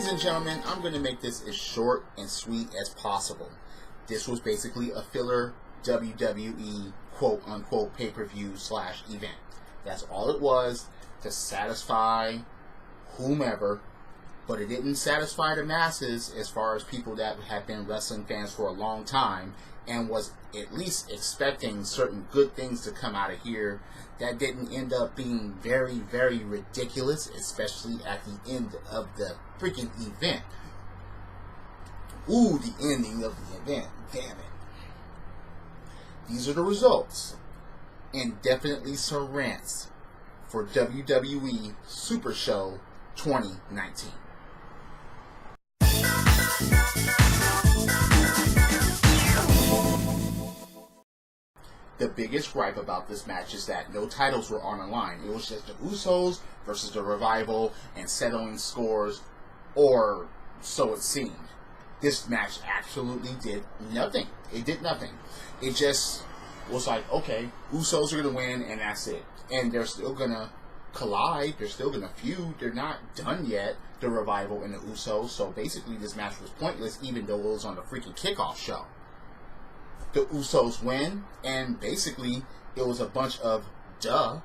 ladies and gentlemen, I'm going to make this as short and sweet as possible. This was basically a filler WWE quote-unquote pay-per-view / event. That's all it was, to satisfy whomever, but it didn't satisfy the masses as far as people that have been wrestling fans for a long time and was at least expecting certain good things to come out of here that didn't end up being very, very ridiculous, especially at the end of the freaking event. Ooh, the ending of the event. Damn it. These are the results. And definitely some rants for WWE Super Show 2019. The biggest gripe about this match is that no titles were on the line. It was just the Usos versus the Revival and settling scores, or so it seemed. This match absolutely did nothing. It did nothing. It just was like, okay, Usos are going to win and that's it. And they're still going to collide. They're still going to feud. They're not done yet, the Revival and the Usos. So basically this match was pointless even though it was on the freaking kickoff show. The Usos win, and basically it was a bunch of duh.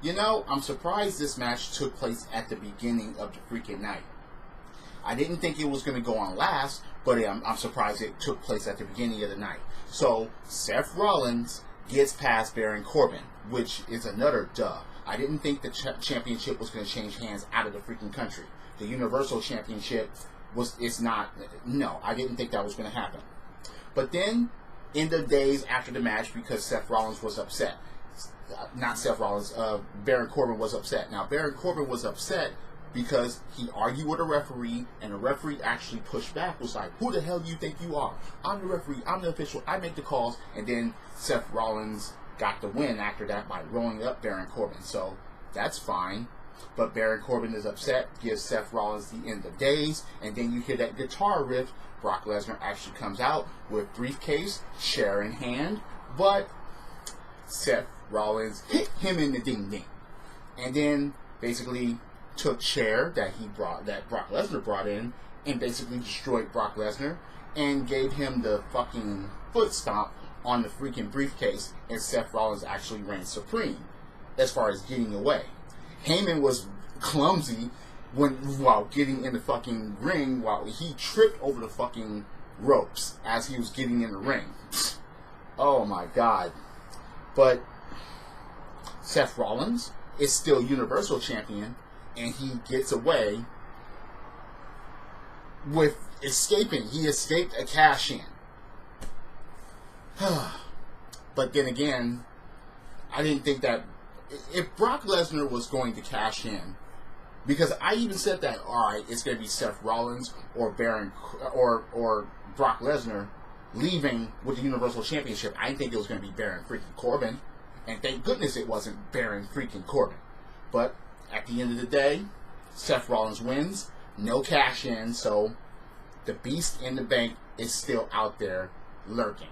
You know, I'm surprised this match took place at the beginning of the freaking night. I didn't think it was going to go on last, but I'm surprised it took place at the beginning of the night. So, Seth Rollins gets past Baron Corbin, which is another duh. I didn't think the championship was going to change hands out of the freaking country. The Universal Championship no, I didn't think that was going to happen. But then, in the days after the match, because Seth Rollins was upset. Not Seth Rollins, Baron Corbin was upset. Now, Baron Corbin was upset because he argued with a referee, and the referee actually pushed back, was like, who the hell do you think you are? I'm the referee, I'm the official, I make the calls. And then Seth Rollins got the win after that by rolling up Baron Corbin. So that's fine. But Baron Corbin is upset, gives Seth Rollins the end of days, and then you hear that guitar riff. Brock Lesnar actually comes out with briefcase, chair in hand, but Seth Rollins hit him in the ding-ding. And then basically took chair that Brock Lesnar brought in and basically destroyed Brock Lesnar and gave him the fucking foot stomp on the freaking briefcase, and Seth Rollins actually reigned supreme as far as getting away. Heyman was clumsy while getting in the fucking ring, while he tripped over the fucking ropes as he was getting in the ring. Oh my god. But Seth Rollins is still Universal Champion, and he gets away with escaping. He escaped a cash-in. But then again, I didn't think that if Brock Lesnar was going to cash in, because I even said that, alright, it's going to be Seth Rollins or Brock Lesnar leaving with the Universal Championship. I didn't think it was going to be Baron freaking Corbin. And thank goodness it wasn't Baron freaking Corbin. But at the end of the day, Seth Rollins wins. No cash in, so the beast in the bank is still out there lurking.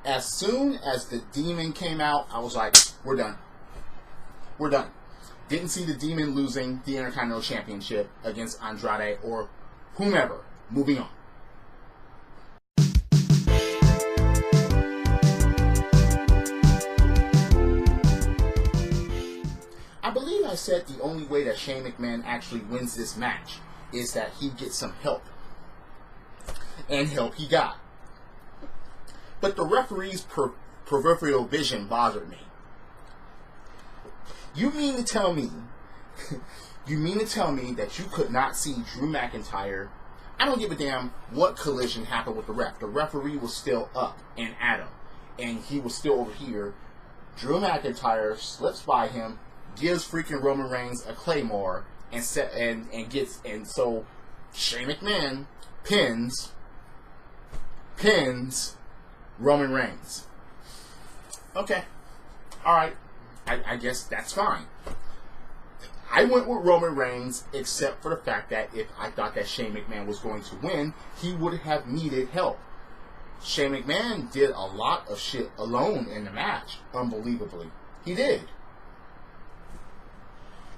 As soon as the Demon came out, I was like, we're done. We're done. Didn't see the Demon losing the Intercontinental Championship against Andrade or whomever. Moving on. I believe I said the only way that Shane McMahon actually wins this match is that he gets some help. And help he got. But the referee's peripheral vision bothered me. You mean to tell me that you could not see Drew McIntyre? I don't give a damn what collision happened with the ref. The referee was still up and at him, and he was still over here. Drew McIntyre slips by him, gives freaking Roman Reigns a Claymore, and so Shane McMahon pins pins Roman Reigns. Okay. Alright. I guess that's fine. I went with Roman Reigns, except for the fact that if I thought that Shane McMahon was going to win, he would have needed help. Shane McMahon did a lot of shit alone in the match, unbelievably. He did.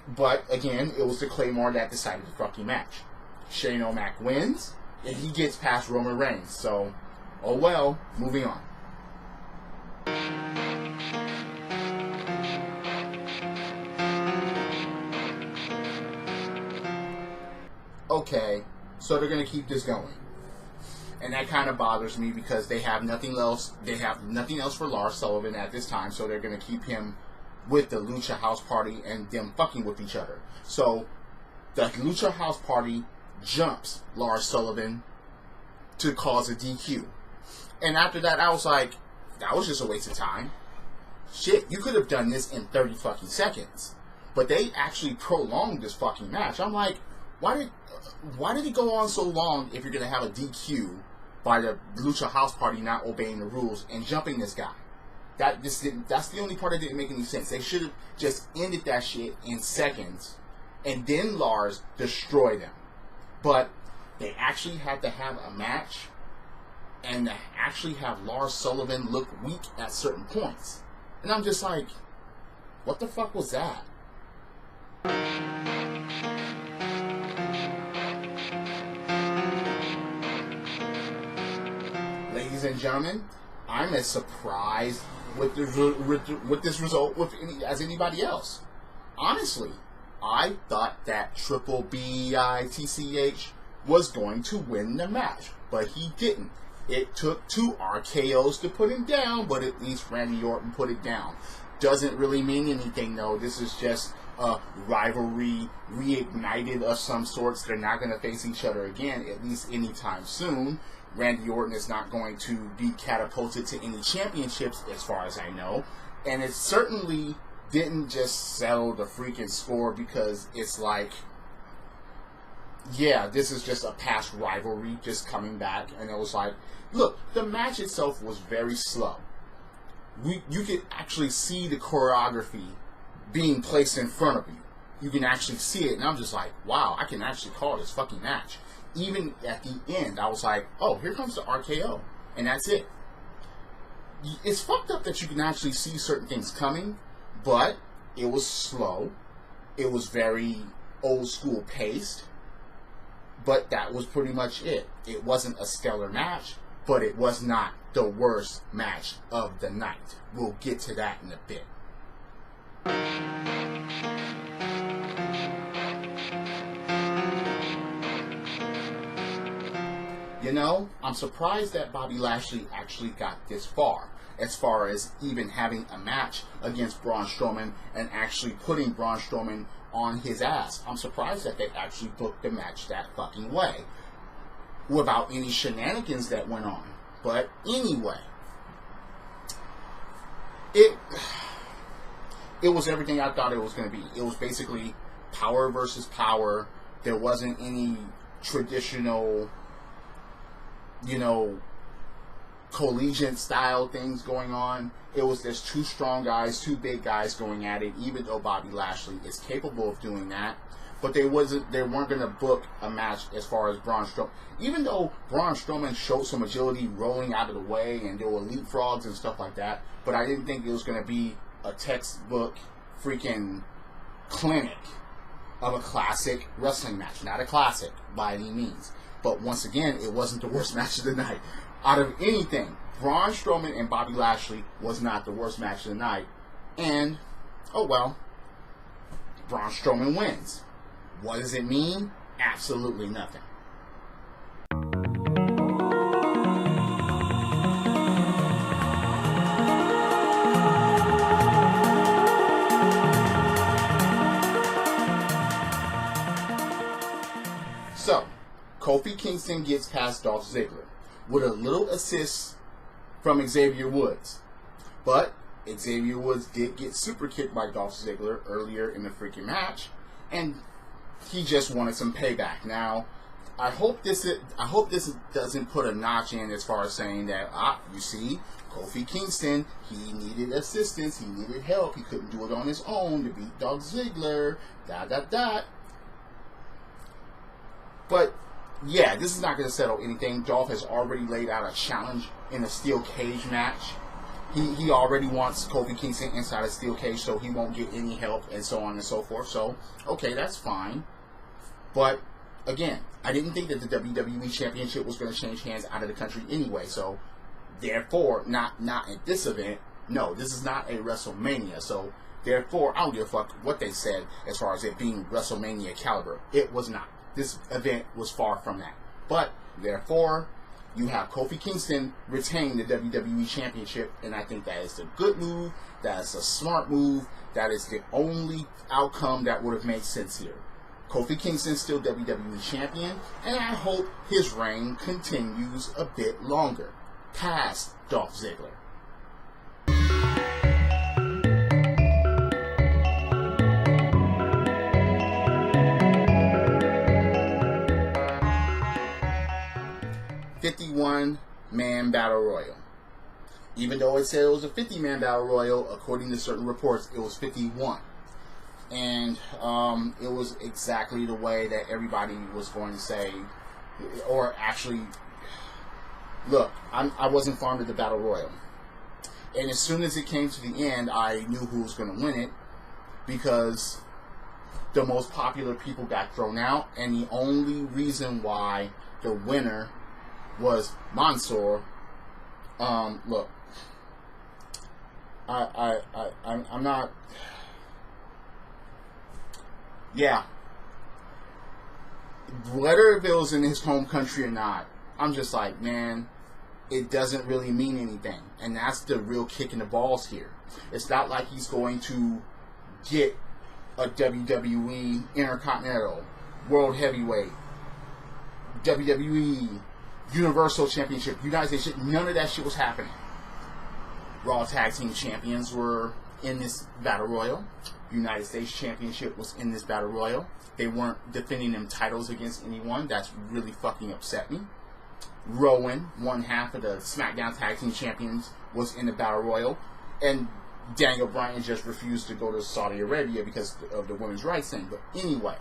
But, again, it was the Claymore that decided the fucking match. Shane O'Mac wins, and he gets past Roman Reigns. So, oh well, moving on. Okay, so they're going to keep this going. And that kind of bothers me because they have nothing else. They have nothing else for Lars Sullivan at this time, so they're going to keep him with the Lucha House Party and them fucking with each other. So the Lucha House Party jumps Lars Sullivan to cause a DQ. And after that, I was like, that was just a waste of time. Shit, you could have done this in 30 fucking seconds. But they actually prolonged this fucking match. I'm like, why did it go on so long if you're going to have a DQ by the Lucha House Party not obeying the rules and jumping this guy? That's the only part that didn't make any sense. They should have just ended that shit in seconds and then Lars destroy them. But they actually had to have a match and actually have Lars Sullivan look weak at certain points. And I'm just like, what the fuck was that? Ladies and gentlemen, I'm as surprised with this result as anybody else. Honestly, I thought that Triple BITCH was going to win the match, but he didn't. It took 2 RKOs to put him down, but at least Randy Orton put it down. Doesn't really mean anything, though. This is just a rivalry reignited of some sorts. They're not going to face each other again, at least anytime soon. Randy Orton is not going to be catapulted to any championships, as far as I know. And it certainly didn't just settle the freaking score because it's like, yeah, this is just a past rivalry just coming back. And it was like, look, the match itself was very slow. You could actually see the choreography being placed in front of you. You can actually see it, and I'm just like, wow, I can actually call this fucking match. Even at the end, I was like, oh, here comes the RKO, and that's it. It's fucked up that you can actually see certain things coming, but it was slow. It was very old school paced, but that was pretty much it. It wasn't a stellar match, but it was not the worst match of the night. We'll get to that in a bit. You know, I'm surprised that Bobby Lashley actually got this far as even having a match against Braun Strowman and actually putting Braun Strowman on his ass. I'm surprised that they actually booked the match that fucking way without any shenanigans that went on. But anyway, it was everything I thought it was going to be. It was basically power versus power. There wasn't any traditional, collegiate style things going on. It was just 2 strong guys, 2 big guys going at it, even though Bobby Lashley is capable of doing that. But they weren't going to book a match as far as Braun Strowman. Even though Braun Strowman showed some agility rolling out of the way and there were leapfrogs and stuff like that, but I didn't think it was going to be a textbook freaking clinic of a classic wrestling match. Not a classic by any means. But once again, it wasn't the worst match of the night. Out of anything, Braun Strowman and Bobby Lashley was not the worst match of the night. And, oh well, Braun Strowman wins. What does it mean? Absolutely nothing. So, Kofi Kingston gets past Dolph Ziggler with a little assist from Xavier Woods. But Xavier Woods did get super kicked by Dolph Ziggler earlier in the freaking match, and he just wanted some payback. Now, I hope this doesn't put a notch in as far as saying that you see, Kofi Kingston, he needed assistance, he needed help, he couldn't do it on his own to beat Dolph Ziggler. But yeah, this is not going to settle anything. Dolph has already laid out a challenge in a steel cage match. He already wants Kofi Kingston inside a steel cage, so he won't get any help, and so on and so forth. So, okay, that's fine. But, again, I didn't think that the WWE Championship was going to change hands out of the country anyway. So, therefore, not at this event. No, this is not a WrestleMania. So, therefore, I don't give a fuck what they said as far as it being WrestleMania caliber. It was not. This event was far from that. But, therefore, you have Kofi Kingston retain the WWE Championship, and I think that is a good move. That is a smart move. That is the only outcome that would have made sense here. Kofi Kingston still WWE Champion, and I hope his reign continues a bit longer, past Dolph Ziggler. Man Battle Royal. Even though it said it was a 50-man Battle Royal, according to certain reports, it was 51. And it was exactly the way that everybody was going to say, or actually, look, I wasn't fond of the Battle Royal. And as soon as it came to the end, I knew who was going to win it, because the most popular people got thrown out, and the only reason why the winner was Mansoor. Look, I'm not. Yeah. Whether if it was in his home country or not, I'm just like, man, it doesn't really mean anything, and that's the real kick in the balls here. It's not like he's going to get a WWE Intercontinental, World Heavyweight, WWE Universal Championship, United States, none of that shit was happening. Raw Tag Team Champions were in this Battle Royal. United States Championship was in this Battle Royal. They weren't defending them titles against anyone. That's really fucking upset me. Rowan, one half of the SmackDown Tag Team Champions, was in the Battle Royal. And Daniel Bryan just refused to go to Saudi Arabia because of the women's rights thing. But anyway,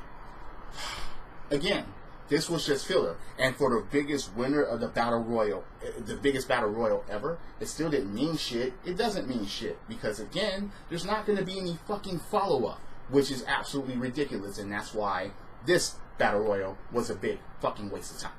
again, this was just filler. And for the biggest winner of the Battle Royal, the biggest Battle Royal ever, it still didn't mean shit. It doesn't mean shit. Because again, there's not going to be any fucking follow-up, which is absolutely ridiculous. And that's why this Battle Royal was a big fucking waste of time.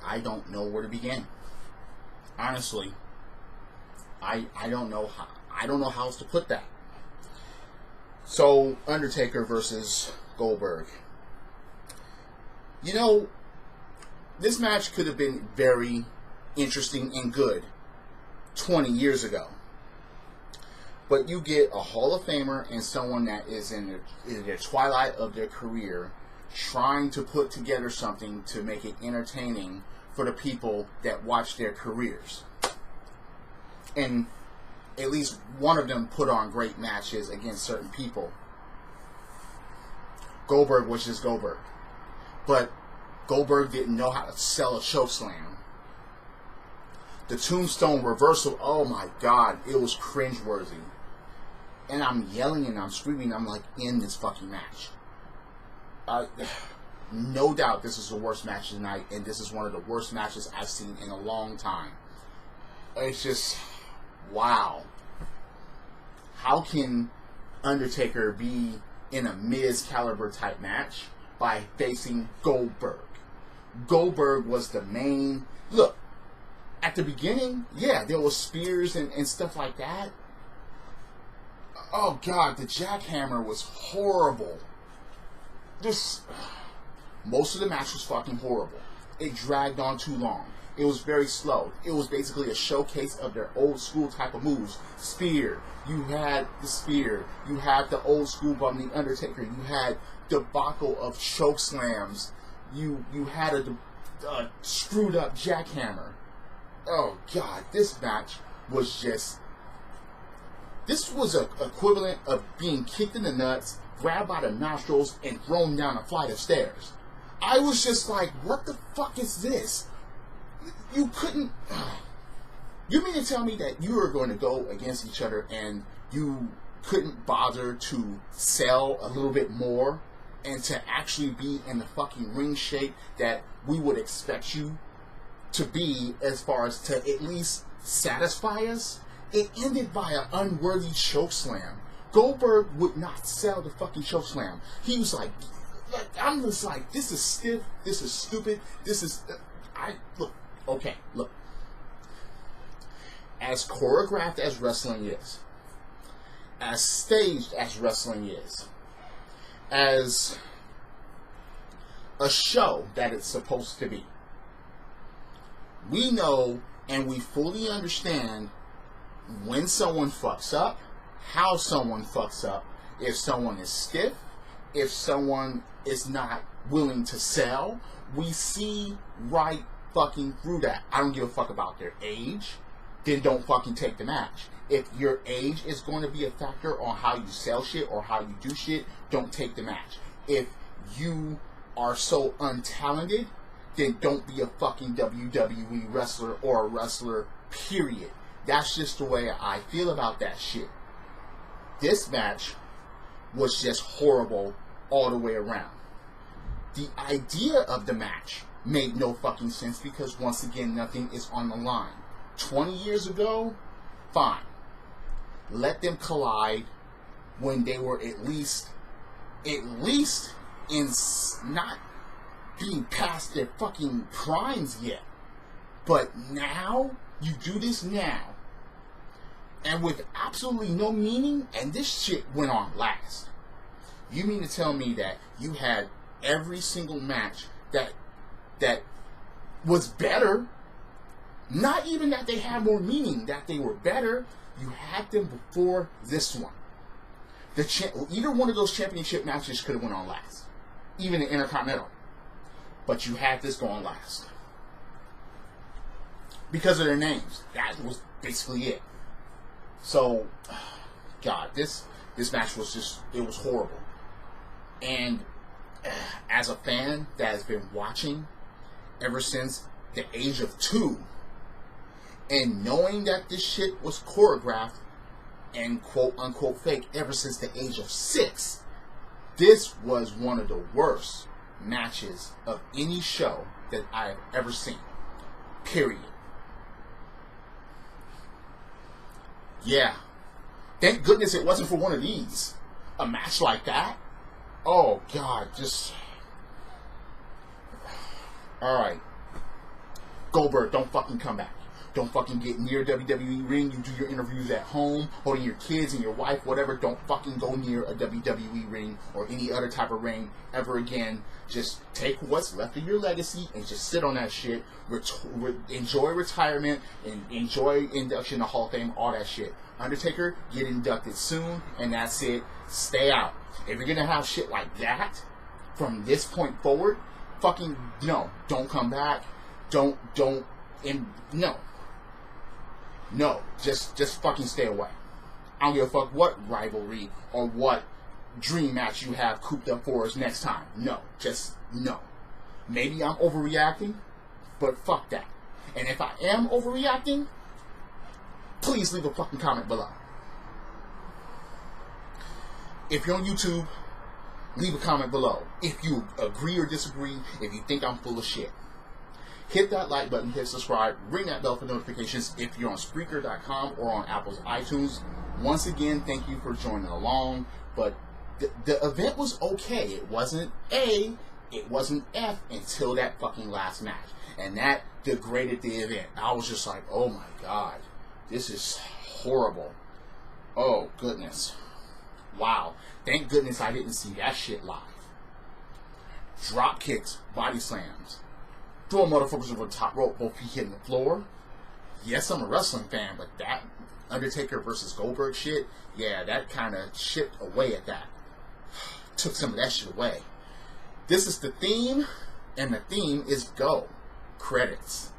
I don't know where to begin. Honestly, I don't know how else to put that. So, Undertaker versus Goldberg. You know, this match could have been very interesting and good 20 years ago. But you get a Hall of Famer and someone that is in their twilight of their career, trying to put together something to make it entertaining for the people that watch their careers. And at least one of them put on great matches against certain people. Goldberg was just Goldberg. But Goldberg didn't know how to sell a chokeslam. The tombstone reversal, oh my god, it was cringeworthy. And I'm yelling and I'm screaming, I'm like, in this fucking match. No doubt this is the worst match tonight, and this is one of the worst matches I've seen in a long time. It's just, wow. How can Undertaker be in a Miz caliber type match by facing Goldberg? Goldberg was the main... Look, at the beginning, yeah, there was spears and stuff like that. Oh god, the jackhammer was horrible. Most of the match was fucking horrible. it dragged on too long. It was very slow. It was basically a showcase of their old school type of moves. Spear. You had the spear. You had the old school from the Undertaker. You had debacle of choke slams. You had a screwed up jackhammer. Oh God, this match was just. This was a equivalent of being kicked in the nuts, grabbed by the nostrils, and thrown down a flight of stairs. I was just like, what the fuck is this? You couldn't. You mean to tell me that you were going to go against each other and you couldn't bother to sell a little bit more and to actually be in the fucking ring shape that we would expect you to be, as far as to at least satisfy us? It ended by an unworthy chokeslam. Goldberg would not sell the fucking chokeslam. He was like, I'm just like, this is stiff, this is stupid, this is, look. As choreographed as wrestling is, as staged as wrestling is, as a show that it's supposed to be, we know and we fully understand when someone fucks up, how someone fucks up, if someone is stiff, if someone is not willing to sell. We see right fucking through that. I don't give a fuck about their age. Then don't fucking take the match. If your age is going to be a factor on how you sell shit or how you do shit, don't take the match. If you are so untalented, then don't be a fucking WWE wrestler or a wrestler, period. That's just the way I feel about that shit. This match was just horrible all the way around. The idea of the match made no fucking sense because, once again, nothing is on the line. 20 years ago, fine. Let them collide when they were at least in not being past their fucking primes yet. But now, you do this now, and with absolutely no meaning, and this shit went on last. You mean to tell me that you had every single match that was better? Not even that they had more meaning, that they were better. You had them before this one. Either one of those championship matches could have went on last, even the Intercontinental. But you had this going last because of their names. That was basically it. So, God, this match was just, it was horrible. And as a fan that has been watching ever since the age of 2, and knowing that this shit was choreographed and quote-unquote fake ever since the age of 6, this was one of the worst matches of any show that I have ever seen. Period. Yeah. Thank goodness it wasn't for one of these. A match like that. Oh, God. Just... Alright. Goldberg, don't fucking come back. Don't fucking get near WWE ring. You do your interviews at home, holding your kids and your wife, whatever. Don't fucking go near a WWE ring or any other type of ring ever again. Just take what's left of your legacy and just sit on that shit. Enjoy retirement and enjoy induction to Hall of Fame, all that shit. Undertaker, get inducted soon, and that's it. Stay out. If you're gonna have shit like that from this point forward, fucking no. Don't come back. No, just fucking stay away. I don't give a fuck what rivalry or what dream match you have cooped up for us next time. No, just no. Maybe I'm overreacting, but fuck that. And if I am overreacting, please leave a fucking comment below. If you're on YouTube, leave a comment below. If you agree or disagree, if you think I'm full of shit. Hit that like button, hit subscribe, ring that bell for notifications if you're on Spreaker.com or on Apple's iTunes. Once again, thank you for joining along. But the event was okay. It wasn't A, it wasn't F until that fucking last match. And that degraded the event. I was just like, oh my God, this is horrible. Oh, goodness. Wow. Thank goodness I didn't see that shit live. Drop kicks, body slams. throwing motherfuckers over the top rope, both feet hitting the floor. Yes, I'm a wrestling fan, but that Undertaker versus Goldberg shit, yeah, that kind of chipped away at that. Took some of that shit away. This is the theme, and the theme is go. Credits.